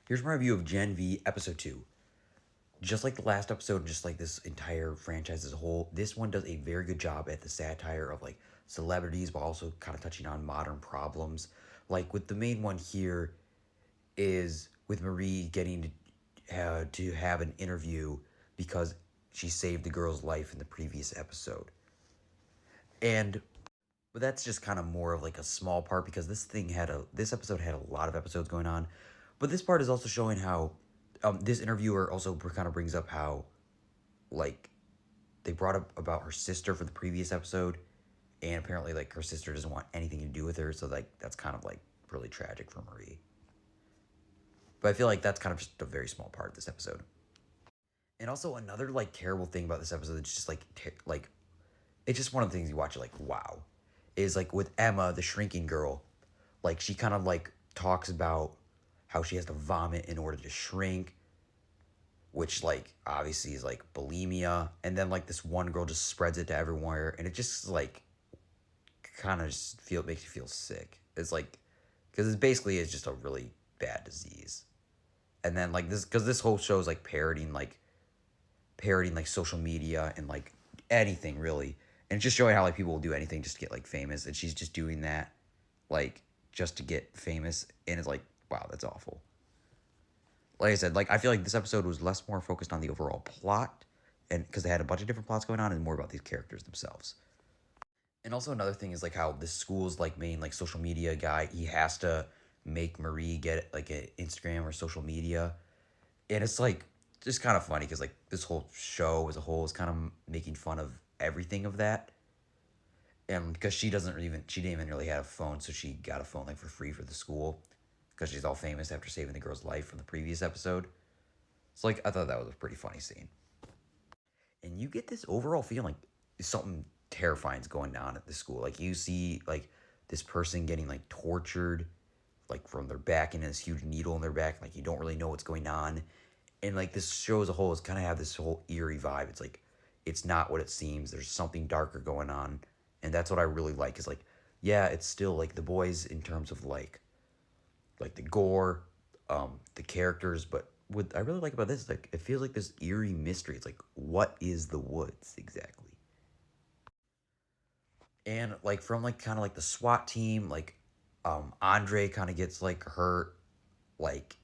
Here's my review of Gen V Episode 2. Just like the last episode, just like this entire franchise as a whole, this one does a very good job at the satire of like celebrities, but also kind of touching on modern problems. Like with the main one here is with Marie getting to have an interview because she saved the girl's life in the previous episode. And but that's just kind of more of like a small part because this episode had a lot of episodes going on, but this part is also showing how this interviewer also kind of brings up how like they brought up about her sister for the previous episode, and apparently like her sister doesn't want anything to do with her, so like that's kind of like really tragic for Marie. But I feel like that's kind of just a very small part of this episode. And also another like terrible thing about this episode, it's just like it's just one of the things you watch like wow, is like with Emma the shrinking girl, like she kind of like talks about how she has to vomit in order to shrink, which like obviously is like bulimia, and then like this one girl just spreads it to everywhere, and it just like kind of just makes you feel sick. It's like because it basically is just a really bad disease, and then like this because this whole show is like parodying like social media and like anything really, and it's just showing how like people will do anything just to get like famous, and she's just doing that like just to get famous, and it's like wow, that's awful. Like I said, like I feel like this episode was less more focused on the overall plot, and because they had a bunch of different plots going on, and more about these characters themselves. And also another thing is like how the school's like main like social media guy, he has to make Marie get like an Instagram or social media, and it's like just kind of funny because like this whole show as a whole is kind of making fun of everything of that, and because she didn't even really have a phone, so she got a phone like for free for the school because she's all famous after saving the girl's life from the previous episode. So like I thought that was a pretty funny scene. And you get this overall feeling like something terrifying is going on at the school. Like you see like this person getting like tortured, like from their back and this huge needle in their back. Like you don't really know what's going on. And like this show as a whole is kind of have this whole eerie vibe. It's like it's not what it seems. There's something darker going on. And that's what I really like is like, yeah, it's still like the boys in terms of like the gore, the characters, but what I really like about this is like it feels like this eerie mystery. It's like what is the woods exactly? And like from like kind of like the SWAT team, like Andre kind of gets like hurt, like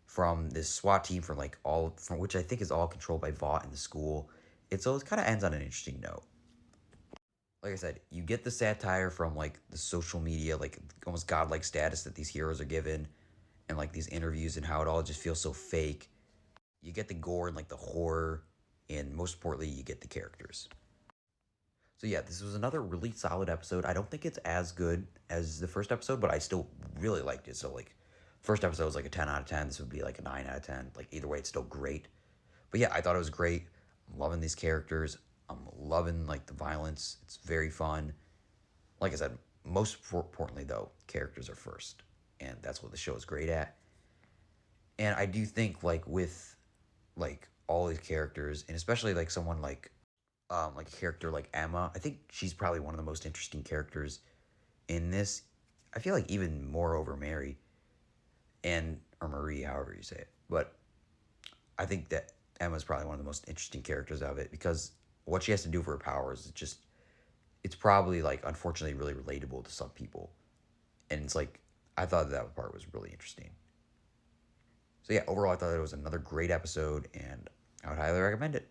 from this SWAT team from like all from which I think is all controlled by Vought in the school. It kind of ends on an interesting note. Like I said, you get the satire from like the social media, like almost godlike status that these heroes are given, and like these interviews and how it all just feels so fake. You get the gore and like the horror, and most importantly, you get the characters. So yeah, this was another really solid episode. I don't think it's as good as the first episode, but I still really liked it. So like, first episode was like a 10 out of 10. This would be like a 9 out of 10. Like either way, it's still great. But yeah, I thought it was great. I'm loving these characters. I'm loving like the violence. It's very fun. Like I said, most importantly though, characters are first, and that's what the show is great at. And I do think like with like all these characters, and especially like a character like Emma, I think she's probably one of the most interesting characters in this. I feel like even more over Mary and or Marie, however you say it. But I think that Emma's probably one of the most interesting characters of it because what she has to do for her powers is just it's probably like unfortunately really relatable to some people. And it's like I thought that part was really interesting. So yeah, overall I thought it was another great episode and I would highly recommend it.